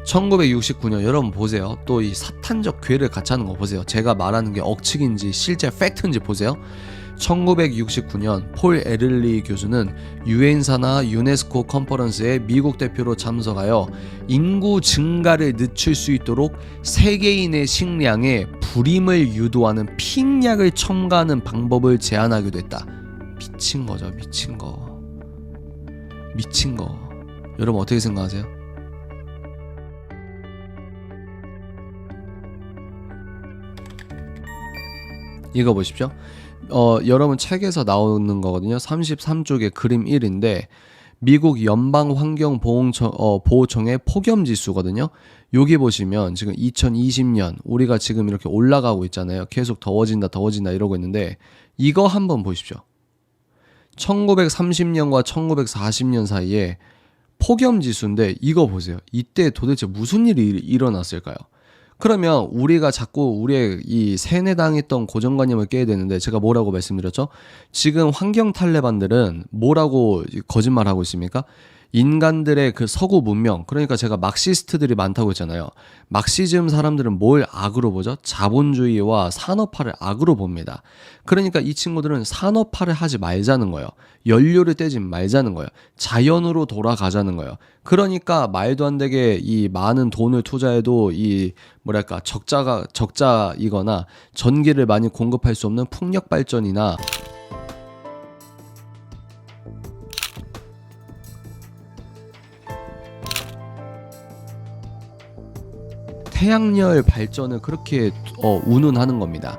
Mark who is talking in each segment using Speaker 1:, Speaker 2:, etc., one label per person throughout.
Speaker 1: 1969년 여러분 보세요. 또 이 사탄적 괴를 같이 하는 거 보세요. 제가 말하는 게 억측인지 실제 팩트인지 보세요. 1969년 폴 에를리 교수는 유엔사나 유네스코 컨퍼런스에 미국 대표로 참석하여 인구 증가를 늦출 수 있도록 세계인의 식량에 불임을 유도하는 핑약을 첨가하는 방법을 제안하기도 했다. 미친 거죠, 미친 거. 미친 거. 여러분 어떻게 생각하세요? 이거 보십시오. 여러분 책에서 나오는 거거든요. 33쪽에 그림 1인데 미국 연방환경보호청의 폭염지수거든요. 여기 보시면 지금 2020년 우리가 지금 이렇게 올라가고 있잖아요. 계속 더워진다 이러고 있는데 이거 한번 보십시오. 1930년과 1940년 사이에 폭염지수인데 이거 보세요. 이때 도대체 무슨 일이 일어났을까요? 그러면 우리가 자꾸 우리의 이 세뇌당했던 고정관념을 깨야 되는데 제가 뭐라고 말씀드렸죠? 지금 환경 탈레반들은 뭐라고 거짓말하고 있습니까? 인간들의 그 서구 문명, 그러니까 제가 막시스트들이 많다고 했잖아요. 막시즘 사람들은 뭘 악으로 보죠? 자본주의와 산업화를 악으로 봅니다. 그러니까 이 친구들은 산업화를 하지 말자는 거예요. 연료를 떼지 말자는 거예요. 자연으로 돌아가자는 거예요. 그러니까 말도 안 되게 이 많은 돈을 투자해도 이 뭐랄까 적자이거나 전기를 많이 공급할 수 없는 풍력 발전이나 태양열 발전을 그렇게 운운하는 겁니다.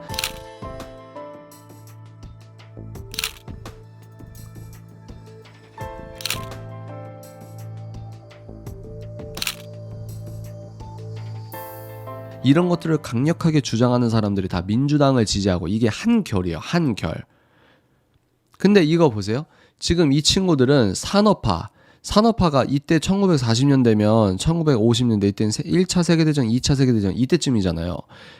Speaker 1: 이런 것들을 강력하게 주장하는 사람들이 다 민주당을 지지하고 이게 한결이에요. 한결. 근데 이거 보세요. 지금 이 친구들은 산업화가 이때 1940년대면 1950년대 이때는 1차 세계대전, 2차 세계대전 이때쯤이잖아요.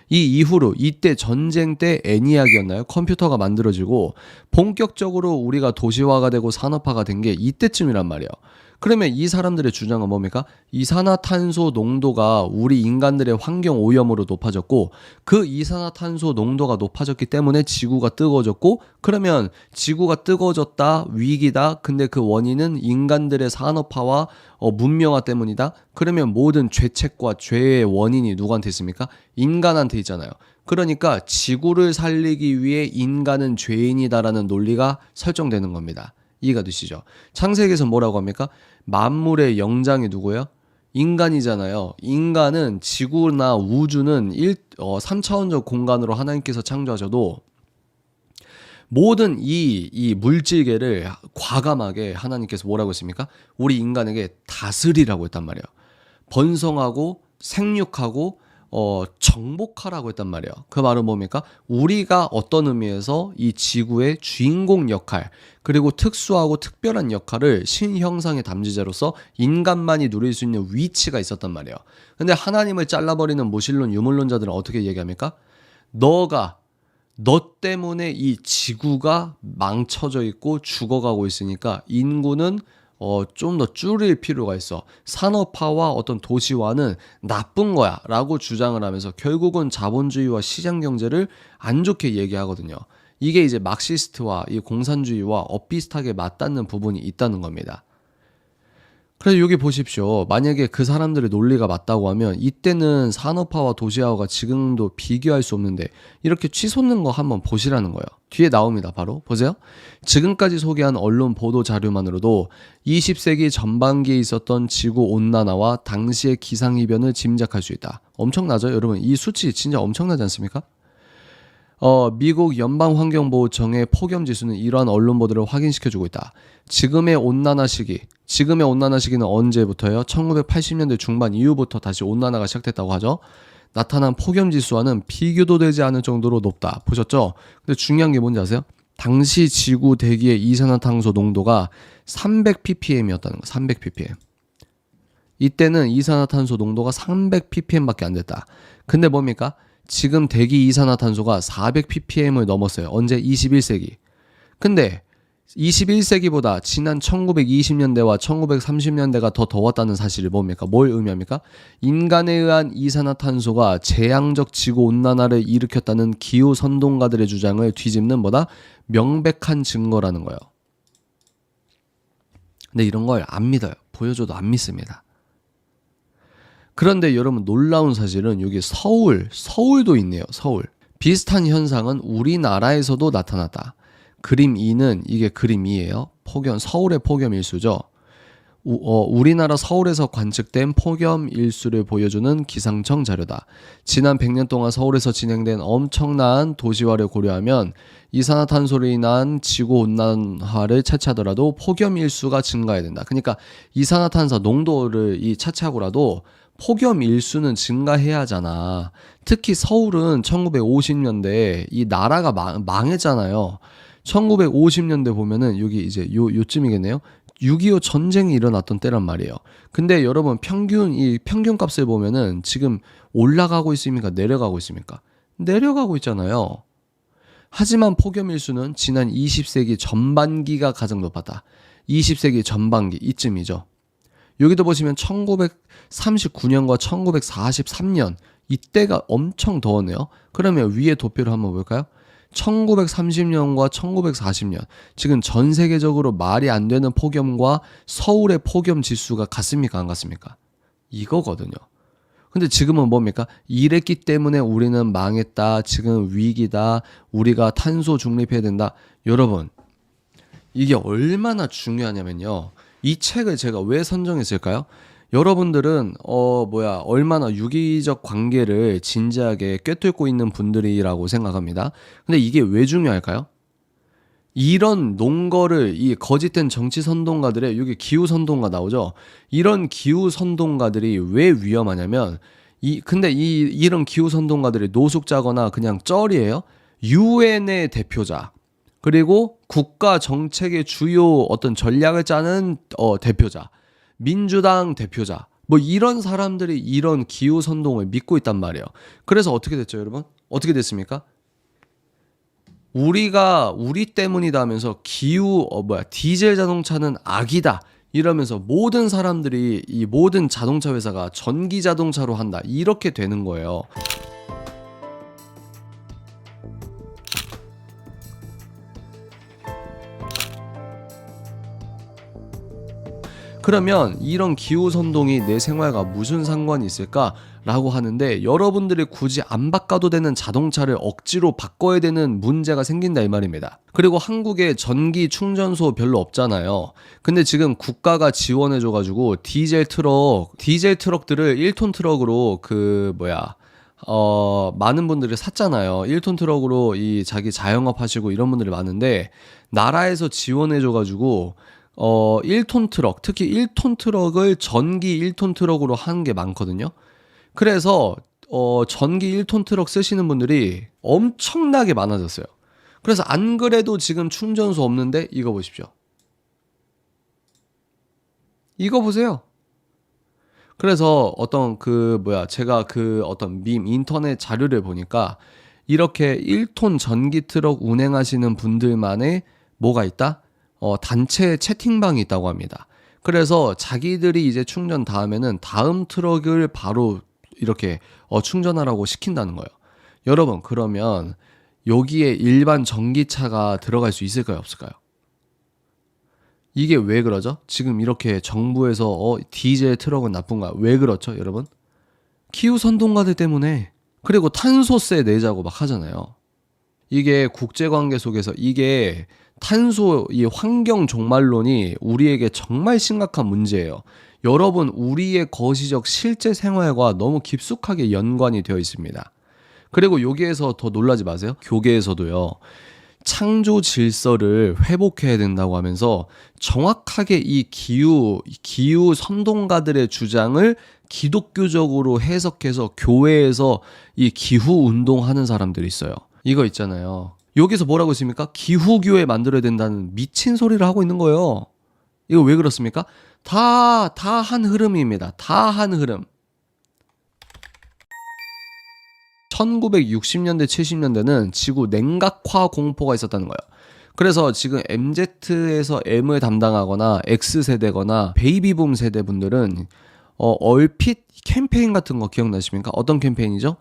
Speaker 1: 이 이후로 이때 전쟁 때 애니악이었나요? 컴퓨터가 만들어지고 본격적으로 우리가 도시화가 되고 산업화가 된 게 이때쯤이란 말이에요. 그러면 이 사람들의 주장은 뭡니까? 이산화탄소 농도가 우리 인간들의 환경 오염으로 높아졌고 그 이산화탄소 농도가 높아졌기 때문에 지구가 뜨거워졌고 그러면 지구가 뜨거워졌다, 위기다. 근데 그 원인은 인간들의 산업화와 문명화 때문이다. 그러면 모든 죄책과 죄의 원인이 누구한테 있습니까? 인간한테 있잖아요. 그러니까 지구를 살리기 위해 인간은 죄인이다라는 논리가 설정되는 겁니다. 이해가 되시죠? 창세기에서 뭐라고 합니까? 만물의 영장이 누구예요? 인간이잖아요. 인간은 지구나 우주는 3차원적 공간으로 하나님께서 창조하셔도 모든 이 물질계를 과감하게 하나님께서 뭐라고 했습니까? 우리 인간에게 다스리라고 했단 말이에요. 번성하고 생육하고 정복하라고 했단 말이에요. 그 말은 뭡니까? 우리가 어떤 의미에서 이 지구의 주인공 역할 그리고 특수하고 특별한 역할을 신형상의 담지자로서 인간만이 누릴 수 있는 위치가 있었단 말이에요. 근데 하나님을 잘라버리는 무신론 유물론자들은 어떻게 얘기합니까? 너 때문에 이 지구가 망쳐져 있고 죽어가고 있으니까 인구는 좀 더 줄일 필요가 있어. 산업화와 어떤 도시화는 나쁜 거야 라고 주장을 하면서 결국은 자본주의와 시장경제를 안 좋게 얘기하거든요. 이게 이제 막시스트와 이 공산주의와 엇비슷하게 맞닿는 부분이 있다는 겁니다. 그래서 여기 보십시오. 만약에 그 사람들의 논리가 맞다고 하면 이때는 산업화와 도시화가 지금도 비교할 수 없는데 이렇게 치솟는 거 한번 보시라는 거예요. 뒤에 나옵니다. 바로 보세요. 지금까지 소개한 언론 보도 자료만으로도 20세기 전반기에 있었던 지구온난화와 당시의 기상이변을 짐작할 수 있다. 엄청나죠? 여러분 이 수치 진짜 엄청나지 않습니까? 미국 연방환경보호청의 폭염지수는 이러한 언론 보도를 확인시켜주고 있다. 지금의 온난화 시기는 언제부터예요? 1980년대 중반 이후부터 다시 온난화가 시작됐다고 하죠. 나타난 폭염지수와는 비교도 되지 않을 정도로 높다. 보셨죠? 근데 중요한 게 뭔지 아세요? 당시 지구 대기의 이산화탄소 농도가 300ppm이었다는 거. 300ppm. 이때는 이산화탄소 농도가 300ppm밖에 안 됐다. 근데 뭡니까? 지금 대기 이산화탄소가 400ppm을 넘었어요. 언제? 21세기. 근데 21세기보다 지난 1920년대와 1930년대가 더 더웠다는 사실을 뭡니까? 뭘 의미합니까? 인간에 의한 이산화탄소가 재앙적 지구온난화를 일으켰다는 기후선동가들의 주장을 뒤집는 뭐다? 명백한 증거라는 거예요. 근데 이런 걸 안 믿어요. 보여줘도 안 믿습니다. 그런데 여러분 놀라운 사실은 여기 서울도 있네요. 서울. 비슷한 현상은 우리나라에서도 나타났다. 그림 2는 이게 그림 2예요. 서울의 폭염 일수죠. 우리나라 서울에서 관측된 폭염 일수를 보여주는 기상청 자료다. 지난 100년 동안 서울에서 진행된 엄청난 도시화를 고려하면 이산화탄소로 인한 지구온난화를 차치하더라도 폭염 일수가 증가해야 된다. 그러니까 이산화탄소 농도를 차치하고라도 폭염 일수는 증가해야 하잖아. 특히 서울은 1950년대에 이 나라가 망했잖아요. 1950년대 보면은 여기 이제 요쯤이겠네요. 6.25 전쟁이 일어났던 때란 말이에요. 근데 여러분 평균값을 보면은 지금 올라가고 있습니까? 내려가고 있습니까? 내려가고 있잖아요. 하지만 폭염 일수는 지난 20세기 전반기가 가장 높았다. 20세기 전반기 이쯤이죠. 여기도 보시면 1939년과 1943년 이때가 엄청 더웠네요. 그러면 위에 도표를 한번 볼까요? 1930년과 1940년 지금 전 세계적으로 말이 안 되는 폭염과 서울의 폭염 지수가 같습니까? 안 같습니까? 이거거든요. 근데 지금은 뭡니까? 이랬기 때문에 우리는 망했다. 지금 위기다. 우리가 탄소 중립해야 된다. 여러분 이게 얼마나 중요하냐면요. 이 책을 제가 왜 선정했을까요? 여러분들은 얼마나 유기적 관계를 진지하게 꿰뚫고 있는 분들이라고 생각합니다. 근데 이게 왜 중요할까요? 이런 논거를 이 거짓된 정치 선동가들의 여기 기후 선동가 나오죠. 이런 기후 선동가들이 왜 위험하냐면 근데 이런 기후 선동가들이 노숙자거나 그냥 쩔이에요. 유엔의 대표자 그리고 국가 정책의 주요 어떤 전략을 짜는 대표자. 민주당 대표자 뭐 이런 사람들이 이런 기후 선동을 믿고 있단 말이에요. 그래서 어떻게 됐죠, 여러분? 어떻게 됐습니까? 우리 때문이다 하면서 디젤 자동차는 악이다 이러면서 모든 사람들이 이 모든 자동차 회사가 전기 자동차로 한다 이렇게 되는 거예요. 그러면 이런 기후 선동이 내 생활과 무슨 상관이 있을까라고 하는데 여러분들이 굳이 안 바꿔도 되는 자동차를 억지로 바꿔야 되는 문제가 생긴다 이 말입니다. 그리고 한국에 전기 충전소 별로 없잖아요. 근데 지금 국가가 지원해줘가지고 디젤 트럭들을 1톤 트럭으로 많은 분들이 샀잖아요. 1톤 트럭으로 자기 자영업 하시고 이런 분들이 많은데 나라에서 지원해줘가지고 1톤 트럭, 특히 1톤 트럭을 전기 1톤 트럭으로 하는 게 많거든요. 그래서 전기 1톤 트럭 쓰시는 분들이 엄청나게 많아졌어요. 그래서 안 그래도 지금 충전소 없는데 이거 보십시오. 이거 보세요. 그래서 제가 어떤 인터넷 자료를 보니까 이렇게 1톤 전기 트럭 운행하시는 분들만의 뭐가 있다? 단체 채팅방이 있다고 합니다. 그래서 자기들이 이제 충전 다 하면은 다음 트럭을 바로 이렇게 충전하라고 시킨다는 거예요. 여러분, 그러면 여기에 일반 전기차가 들어갈 수 있을까요? 없을까요? 이게 왜 그러죠? 지금 이렇게 정부에서 디젤 트럭은 나쁜가? 왜 그렇죠, 여러분? 기후 선동가들 때문에. 그리고 탄소세 내자고 막 하잖아요. 이게 국제관계 속에서 이게 이 환경 종말론이 우리에게 정말 심각한 문제예요. 여러분, 우리의 거시적 실제 생활과 너무 깊숙하게 연관이 되어 있습니다. 그리고 여기에서 더 놀라지 마세요. 교계에서도요. 창조 질서를 회복해야 된다고 하면서 정확하게 이 기후 선동가들의 주장을 기독교적으로 해석해서 교회에서 이 기후 운동하는 사람들이 있어요. 이거 있잖아요. 여기서 뭐라고 있습니까? 기후교회 만들어야 된다는 미친 소리를 하고 있는 거예요. 이거 왜 그렇습니까? 다 한 흐름입니다. 다 한 흐름. 1960년대, 70년대는 지구 냉각화 공포가 있었다는 거예요. 그래서 지금 MZ에서 M을 담당하거나 X세대거나 베이비붐 세대 분들은 얼핏 캠페인 같은 거 기억나십니까? 어떤 캠페인이죠?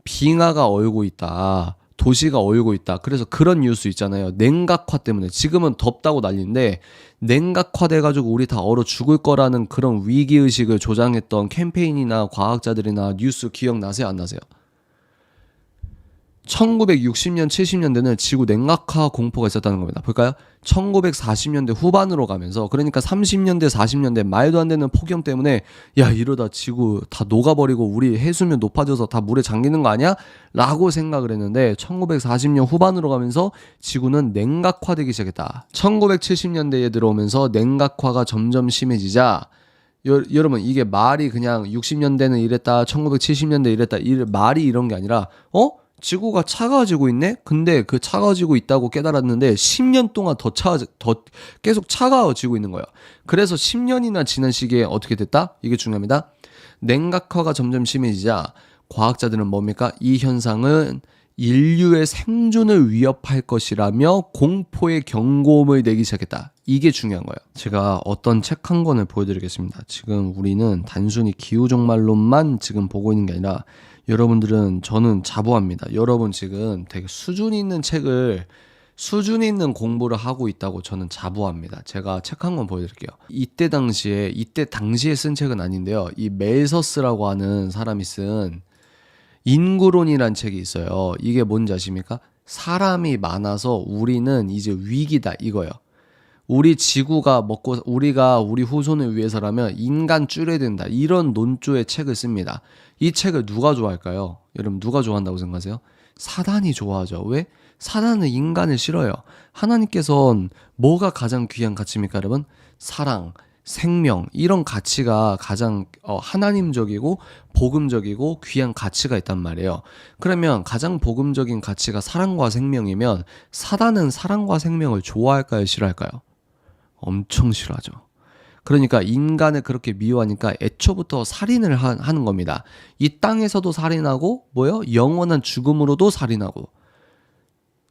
Speaker 1: 빙하가 얼고 있다. 도시가 얼고 있다. 그래서 그런 뉴스 있잖아요. 냉각화 때문에. 지금은 덥다고 난리인데 냉각화 돼가지고 우리 다 얼어 죽을 거라는 그런 위기의식을 조장했던 캠페인이나 과학자들이나 뉴스 기억나세요? 안 나세요? 1960년, 70년대는 지구 냉각화 공포가 있었다는 겁니다. 볼까요? 1940년대 후반으로 가면서, 그러니까 30년대, 40년대 말도 안 되는 폭염 때문에 야, 이러다 지구 다 녹아버리고 우리 해수면 높아져서 다 물에 잠기는 거 아니야? 라고 생각을 했는데 1940년 후반으로 가면서 지구는 냉각화되기 시작했다. 1970년대에 들어오면서 냉각화가 점점 심해지자 여러분, 이게 말이 그냥 60년대는 이랬다, 1970년대 이랬다, 말이 이런 게 아니라 지구가 차가워지고 있네? 근데 그 차가워지고 있다고 깨달았는데 10년 동안 더 계속 차가워지고 있는 거예요. 그래서 10년이나 지난 시기에 어떻게 됐다? 이게 중요합니다. 냉각화가 점점 심해지자 과학자들은 뭡니까? 이 현상은 인류의 생존을 위협할 것이라며 공포의 경고음을 내기 시작했다. 이게 중요한 거예요. 제가 어떤 책 한 권을 보여드리겠습니다. 지금 우리는 단순히 기후종말론만 지금 보고 있는 게 아니라 여러분들은, 저는 자부합니다. 여러분 지금 되게 수준 있는 공부를 하고 있다고 저는 자부합니다. 제가 책 한 권 보여드릴게요. 이때 당시에 쓴 책은 아닌데요. 이 멜서스라고 하는 사람이 쓴 인구론이란 책이 있어요. 이게 뭔지 아십니까? 사람이 많아서 우리는 이제 위기다, 이거예요. 우리 지구가 우리가 우리 후손을 위해서라면 인간 줄여야 된다, 이런 논조의 책을 씁니다. 이 책을 누가 좋아할까요? 여러분, 누가 좋아한다고 생각하세요? 사단이 좋아하죠. 왜? 사단은 인간을 싫어요. 하나님께서는 뭐가 가장 귀한 가치입니까, 여러분? 사랑, 생명, 이런 가치가 가장 하나님적이고 복음적이고 귀한 가치가 있단 말이에요. 그러면 가장 복음적인 가치가 사랑과 생명이면 사단은 사랑과 생명을 좋아할까요, 싫어할까요? 엄청 싫어하죠. 그러니까 인간을 그렇게 미워하니까 애초부터 살인을 하는 겁니다. 이 땅에서도 살인하고 영원한 죽음으로도 살인하고,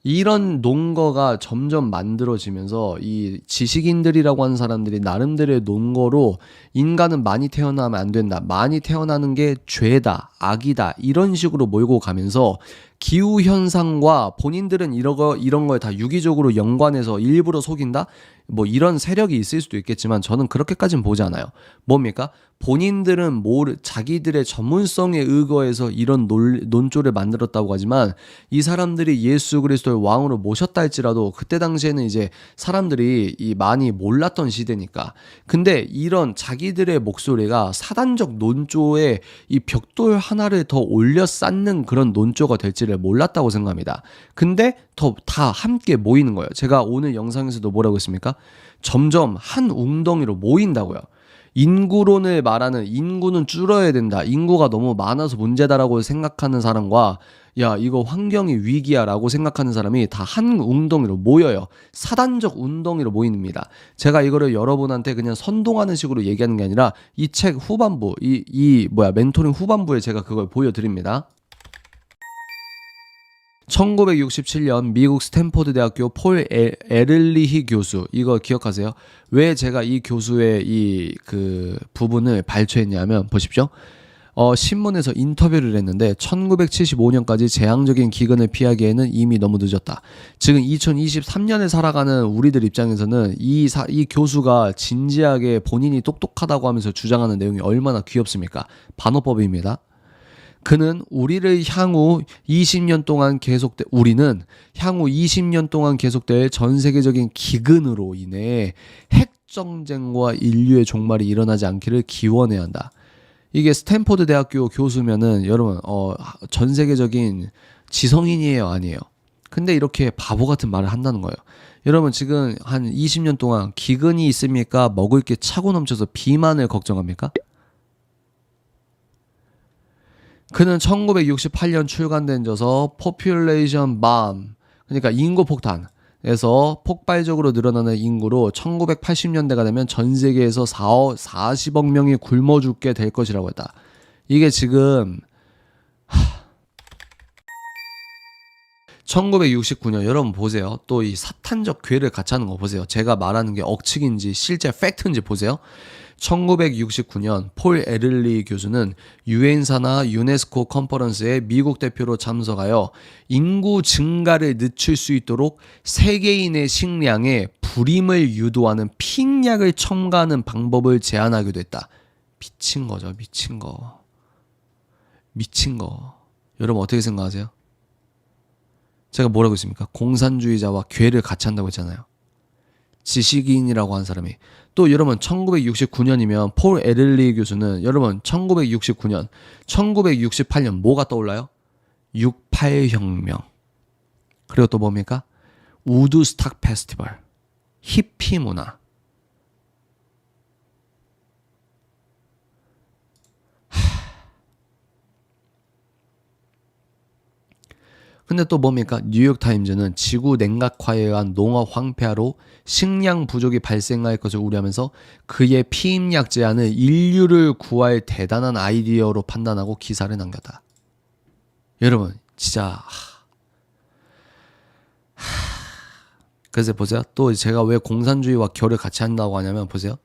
Speaker 1: 이런 논거가 점점 만들어지면서 이 지식인들이라고 하는 사람들이 나름대로의 논거로 인간은 많이 태어나면 안 된다, 많이 태어나는 게 죄다, 악이다, 이런 식으로 몰고 가면서 기후현상과 본인들은 이런 걸 다 유기적으로 연관해서 일부러 속인다? 이런 세력이 있을 수도 있겠지만 저는 그렇게까지는 보지 않아요. 뭡니까? 본인들은 자기들의 전문성에 의거해서 이런 논조를 만들었다고 하지만 이 사람들이 예수 그리스도를 왕으로 모셨다 할지라도 그때 당시에는 이제 사람들이 많이 몰랐던 시대니까. 근데 이런 자기들의 목소리가 사단적 논조에 이 벽돌 하나를 더 올려 쌓는 그런 논조가 될지를 몰랐다고 생각합니다. 근데 다 함께 모이는 거예요. 제가 오늘 영상에서도 뭐라고 했습니까? 점점 한 웅덩이로 모인다고요. 인구론을 말하는, 인구는 줄어야 된다, 인구가 너무 많아서 문제다라고 생각하는 사람과 야, 이거 환경이 위기야 라고 생각하는 사람이 다 한 웅덩이로 모여요. 사단적 웅덩이로 모입니다. 제가 이거를 여러분한테 그냥 선동하는 식으로 얘기하는 게 아니라 이 책 후반부, 멘토링 후반부에 제가 그걸 보여드립니다. 1967년 미국 스탠포드 대학교 폴 에를리히 교수, 이거 기억하세요? 왜 제가 이 교수의 그 부분을 발췌했냐면, 보십시오. 신문에서 인터뷰를 했는데 1975년까지 재앙적인 기근을 피하기에는 이미 너무 늦었다. 지금 2023년에 살아가는 우리들 입장에서는 이 교수가 진지하게 본인이 똑똑하다고 하면서 주장하는 내용이 얼마나 귀엽습니까? 반어법입니다. 우리는 향후 20년 동안 계속될 전 세계적인 기근으로 인해 핵전쟁과 인류의 종말이 일어나지 않기를 기원해야 한다. 이게 스탠포드 대학교 교수면은 여러분 전 세계적인 지성인이에요, 아니에요? 근데 이렇게 바보 같은 말을 한다는 거예요. 여러분, 지금 한 20년 동안 기근이 있습니까? 먹을 게 차고 넘쳐서 비만을 걱정합니까? 그는 1968년 출간된 저서 Population Bomb, 그러니까 인구 폭탄에서 폭발적으로 늘어나는 인구로 1980년대가 되면 전 세계에서 40억 명이 굶어 죽게 될 것이라고 했다. 이게 지금 1969년 여러분 보세요. 또 이 사탄적 괴를 같이 하는 거 보세요. 제가 말하는 게 억측인지 실제 팩트인지 보세요. 1969년 폴 에를리 교수는 유엔사나 유네스코 컨퍼런스에 미국 대표로 참석하여 인구 증가를 늦출 수 있도록 세계인의 식량에 불임을 유도하는 핑약을 첨가하는 방법을 제안하기도 했다. 미친 거죠. 미친 거. 미친 거. 여러분 어떻게 생각하세요? 제가 뭐라고 했습니까? 공산주의자와 괴를 같이 한다고 했잖아요. 지식인이라고 한 사람이. 또 여러분 1969년이면 폴 에를리 교수는 여러분 1969년, 1968년 뭐가 떠올라요? 68혁명. 그리고 또 뭡니까? 우드스탁 페스티벌. 히피 문화. 근데 또 뭡니까? 뉴욕타임즈는 지구 냉각화에 의한 농업 황폐화로 식량 부족이 발생할 것을 우려하면서 그의 피임약 제안을 인류를 구할 대단한 아이디어로 판단하고 기사를 남겼다. 여러분 진짜 그래서 보세요. 또 제가 왜 공산주의와 결을 같이 한다고 하냐면 보세요.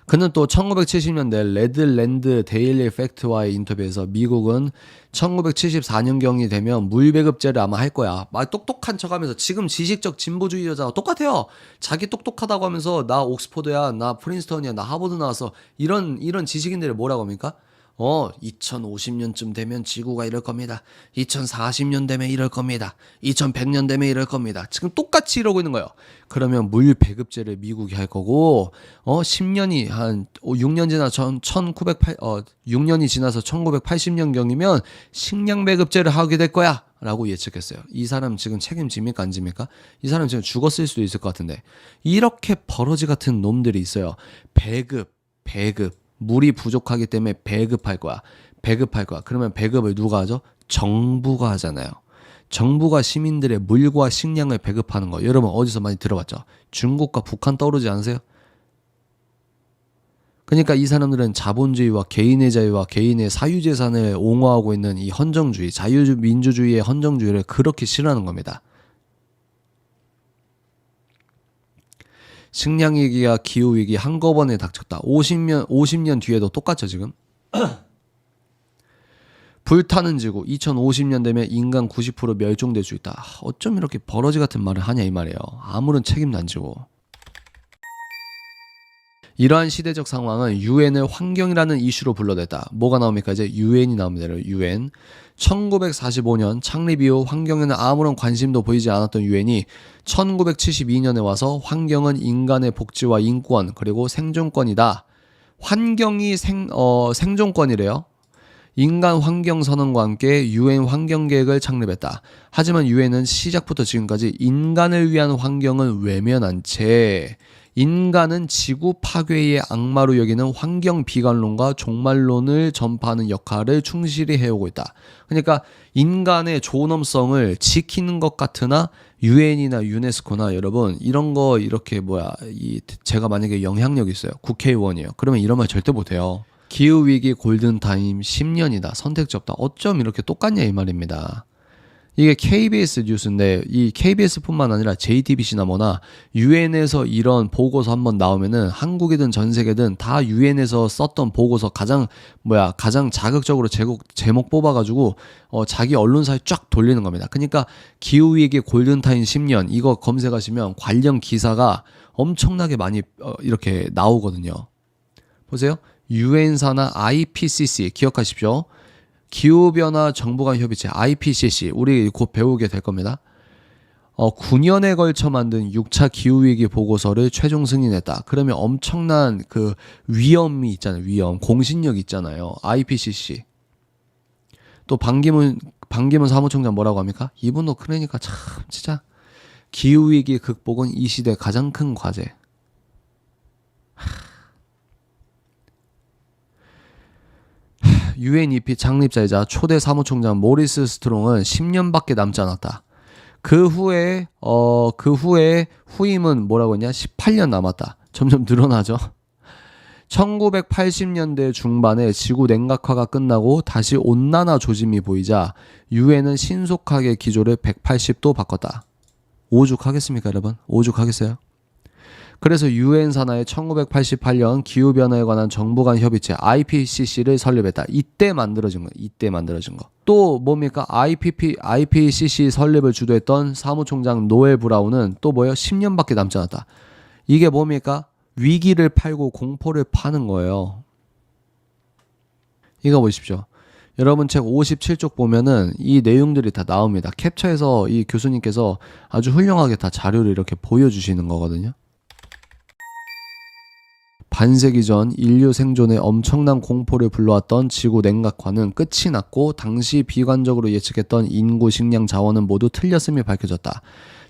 Speaker 1: 그는 또 1970년대 레드랜드 데일리 팩트와의 인터뷰에서 미국은 1974년경이 되면 물배급제를 아마 할 거야. 막 똑똑한 척하면서 지금 지식적 진보주의자와 똑같아요. 자기 똑똑하다고 하면서 나 옥스포드야, 나 프린스턴이야, 나 하버드 나와서 이런 지식인들을 뭐라고 합니까? 2050년쯤 되면 지구가 이럴 겁니다. 2040년 되면 이럴 겁니다. 2100년 되면 이럴 겁니다. 지금 똑같이 이러고 있는 거예요. 그러면 물 배급제를 미국이 할 거고 10년이 한 6년 지나 6년이 지나서 1980년경이면 식량 배급제를 하게 될 거야. 라고 예측했어요. 이 사람 지금 책임집니까? 안 집니까? 이 사람 지금 죽었을 수도 있을 것 같은데. 이렇게 버러지 같은 놈들이 있어요. 배급. 물이 부족하기 때문에 배급할 거야. 그러면 배급을 누가 하죠? 정부가 하잖아요. 정부가 시민들의 물과 식량을 배급하는 거. 여러분 어디서 많이 들어봤죠? 중국과 북한 떠오르지 않으세요? 그러니까 이 사람들은 자본주의와 개인의 자유와 개인의 사유재산을 옹호하고 있는 이 헌정주의, 자유민주주의의 헌정주의를 그렇게 싫어하는 겁니다. 식량위기와 기후위기 한꺼번에 닥쳤다. 50년 뒤에도 똑같죠 지금. 불타는 지구 2050년 되면 인간 90% 멸종될 수 있다. 어쩜 이렇게 버러지 같은 말을 하냐 이 말이에요. 아무런 책임도 안 지고. 이러한 시대적 상황은 유엔을 환경이라는 이슈로 불러댔다. 뭐가 나옵니까? 이제 유엔이 나옵니다. 유엔. 1945년 창립 이후 환경에는 아무런 관심도 보이지 않았던 유엔이 1972년에 와서 환경은 인간의 복지와 인권 그리고 생존권이다. 환경이 생존권이래요. 인간 환경 선언과 함께 유엔 환경 계획을 창립했다. 하지만 유엔은 시작부터 지금까지 인간을 위한 환경을 외면한 채 인간은 지구 파괴의 악마로 여기는 환경 비관론과 종말론을 전파하는 역할을 충실히 해오고 있다. 그러니까 인간의 존엄성을 지키는 것 같으나 유엔이나 유네스코나 여러분 이런 거 이렇게 제가 만약에 영향력이 있어요. 국회의원이에요. 그러면 이런 말 절대 못해요. 기후위기 골든타임 10년이다. 선택지 없다. 어쩜 이렇게 똑같냐 이 말입니다. 이게 KBS 뉴스인데 이 KBS뿐만 아니라 JTBC나 뭐나 유엔에서 이런 보고서 한번 나오면은 한국이든 전 세계든 다 유엔에서 썼던 보고서 가장 자극적으로 제목 뽑아가지고 자기 언론사에 쫙 돌리는 겁니다. 그러니까 기후위기 골든타임 10년 이거 검색하시면 관련 기사가 엄청나게 많이 이렇게 나오거든요. 보세요. 유엔사나 IPCC 기억하십시오. 기후변화 정부 간 협의체 IPCC 우리 곧 배우게 될 겁니다. 9년에 걸쳐 만든 6차 기후위기 보고서를 최종 승인했다. 그러면 엄청난 그 위험이 있잖아요. 공신력이 있잖아요. IPCC. 또 반기문 사무총장 뭐라고 합니까? 이분도 그러니까 참 진짜 기후위기 극복은 이 시대 가장 큰 과제. UNEP 창립자이자 초대 사무총장 모리스 스트롱은 10년밖에 남지 않았다. 그 후에 후임은 뭐라고 했냐? 18년 남았다. 점점 늘어나죠. 1980년대 중반에 지구 냉각화가 끝나고 다시 온난화 조짐이 보이자 유엔은 신속하게 기조를 180도 바꿨다. 오죽하겠습니까, 여러분? 오죽하겠어요? 그래서 유엔 산하에 1988년 기후변화에 관한 정부 간 협의체 IPCC를 설립했다. 이때 만들어진 거. 또 뭡니까? IPCC 설립을 주도했던 사무총장 노엘 브라운은 또 뭐예요? 10년밖에 남지 않았다. 이게 뭡니까? 위기를 팔고 공포를 파는 거예요. 이거 보십시오. 여러분 책 57쪽 보면은 이 내용들이 다 나옵니다. 캡처해서 이 교수님께서 아주 훌륭하게 다 자료를 이렇게 보여주시는 거거든요. 반세기 전 인류 생존에 엄청난 공포를 불러왔던 지구 냉각화는 끝이 났고 당시 비관적으로 예측했던 인구 식량 자원은 모두 틀렸음이 밝혀졌다.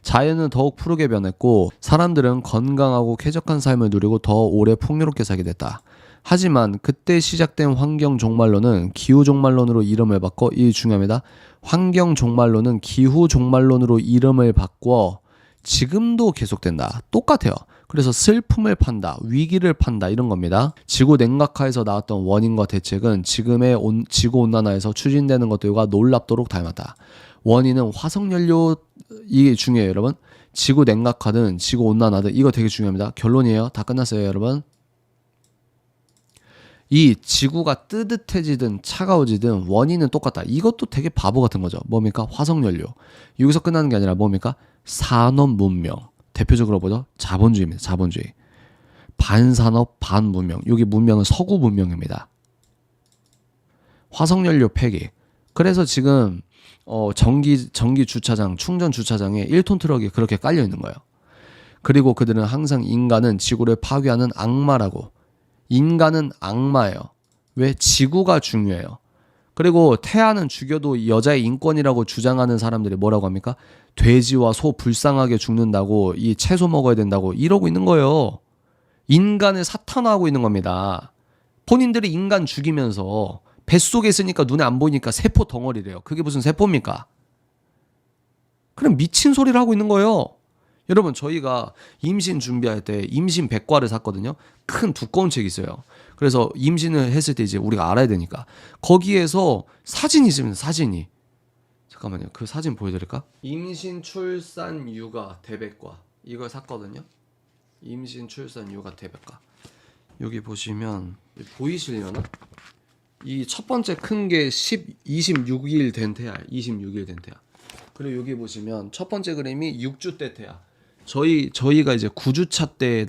Speaker 1: 자연은 더욱 푸르게 변했고 사람들은 건강하고 쾌적한 삶을 누리고 더 오래 풍요롭게 살게 됐다. 하지만 그때 시작된 환경 종말론은 기후 종말론으로 이름을 바꿔 이 중요합니다. 환경 종말론은 기후 종말론으로 이름을 바꿔 지금도 계속된다. 똑같아요. 그래서 슬픔을 판다, 위기를 판다 이런 겁니다. 지구 냉각화에서 나왔던 원인과 대책은 지금의 지구온난화에서 추진되는 것들과 놀랍도록 닮았다. 원인은 화석연료, 이게 중요해요 여러분. 지구 냉각화든 지구온난화든 이거 되게 중요합니다. 결론이에요. 다 끝났어요 여러분. 이 지구가 뜨뜻해지든 차가워지든 원인은 똑같다. 이것도 되게 바보 같은 거죠. 뭡니까? 화석연료. 여기서 끝나는 게 아니라 뭡니까? 산업문명. 대표적으로 보죠. 자본주의입니다. 자본주의. 반산업 반문명. 여기 문명은 서구 문명입니다. 화석연료 폐기. 그래서 지금 전기 주차장, 충전 주차장에 1톤 트럭이 그렇게 깔려 있는 거예요. 그리고 그들은 항상 인간은 지구를 파괴하는 악마라고. 인간은 악마예요. 왜? 지구가 중요해요. 그리고 태아는 죽여도 여자의 인권이라고 주장하는 사람들이 뭐라고 합니까? 돼지와 소 불쌍하게 죽는다고, 이 채소 먹어야 된다고 이러고 있는 거예요. 인간을 사탄화하고 있는 겁니다. 본인들이 인간 죽이면서 뱃속에 있으니까 눈에 안 보이니까 세포 덩어리래요. 그게 무슨 세포입니까? 그럼 미친 소리를 하고 있는 거예요. 여러분 저희가 임신 준비할 때 임신 백과를 샀거든요. 큰 두꺼운 책이 있어요. 그래서 임신을 했을 때 이제 우리가 알아야 되니까 거기에서 사진이 있습니다. 사진이. 잠깐만요. 그 사진 보여드릴까? 임신 출산 육아 대백과 이걸 샀거든요. 임신 출산 육아 대백과. 여기 보시면 보이시려나? 이 첫 번째 큰 게 26일 된 태아. 26일 된 태아. 그리고 여기 보시면 첫 번째 그림이 6주 때 태아. 저희가 이제 9주차 때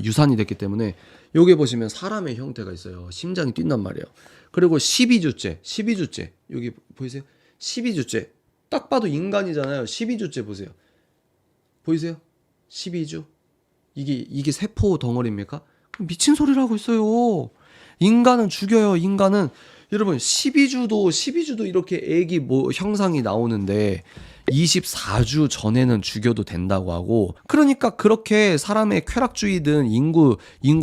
Speaker 1: 유산이 됐기 때문에 여기 보시면 사람의 형태가 있어요. 심장이 뛴단 말이에요. 그리고 12주째 여기 보이세요? 12주째 딱 봐도 인간이잖아요. 12주째 보세요. 보이세요? 12주 이게 세포 덩어리입니까? 미친 소리를 하고 있어요. 인간은 죽여요. 인간은 여러분 12주도 이렇게 애기 형상이 나오는데 24주 전에는 죽여도 된다고 하고, 그러니까 그렇게 사람의 쾌락주의든 인구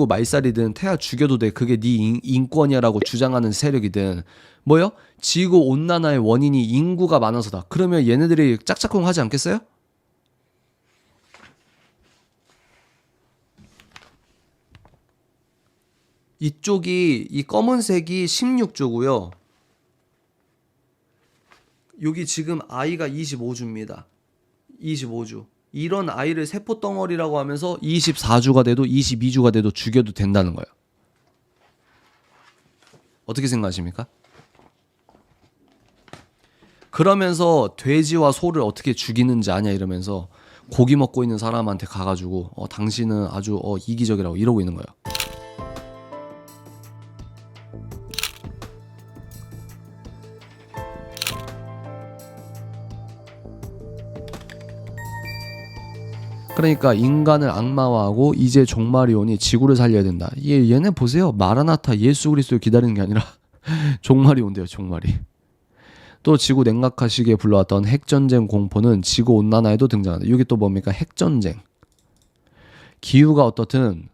Speaker 1: 말살이든 태아 죽여도 돼. 그게 네 인권이야라고 주장하는 세력이든 뭐요? 지구 온난화의 원인이 인구가 많아서다. 그러면 얘네들이 짝짝꿍 하지 않겠어요? 이쪽이 이 검은색이 16주고요. 여기 지금 아이가 25주입니다. 25주. 이런 아이를 세포덩어리라고 하면서 24주가 돼도 22주가 돼도 죽여도 된다는 거예요. 어떻게 생각하십니까? 그러면서 돼지와 소를 어떻게 죽이는지 아냐 이러면서 고기 먹고 있는 사람한테 가가지고 당신은 아주 이기적이라고 이러고 있는 거예요. 그러니까 인간을 악마화하고 이제 종말이 오니 지구를 살려야 된다. 얘네 보세요. 마라나타 예수 그리스도 기다리는 게 아니라 종말이 온대요. 종말이. 또 지구 냉각화 시기에 불러왔던 핵전쟁 공포는 지구 온난화에도 등장한다. 이게 또 뭡니까? 핵전쟁. 기후가 어떻든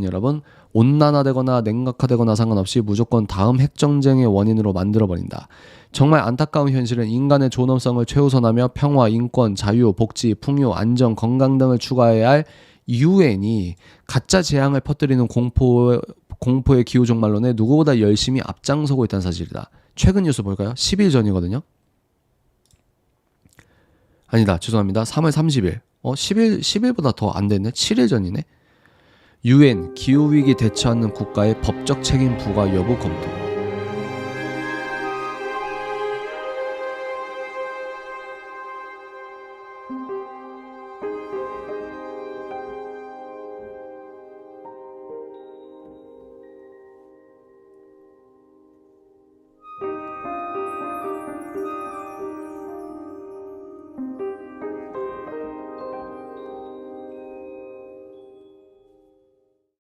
Speaker 1: 여러분 온난화되거나 냉각화되거나 상관없이 무조건 다음 핵전쟁의 원인으로 만들어버린다. 정말 안타까운 현실은 인간의 존엄성을 최우선하며 평화, 인권, 자유, 복지, 풍요, 안전, 건강 등을 추구해야 할 유엔이 가짜 재앙을 퍼뜨리는 공포의 기후종말론에 누구보다 열심히 앞장서고 있다는 사실이다. 최근 뉴스 볼까요? 10일 전이거든요. 아니다. 죄송합니다. 3월 30일. 10일보다 더 안 됐네. 7일 전이네. 유엔 기후위기 대처하는 국가의 법적 책임 부과 여부 검토.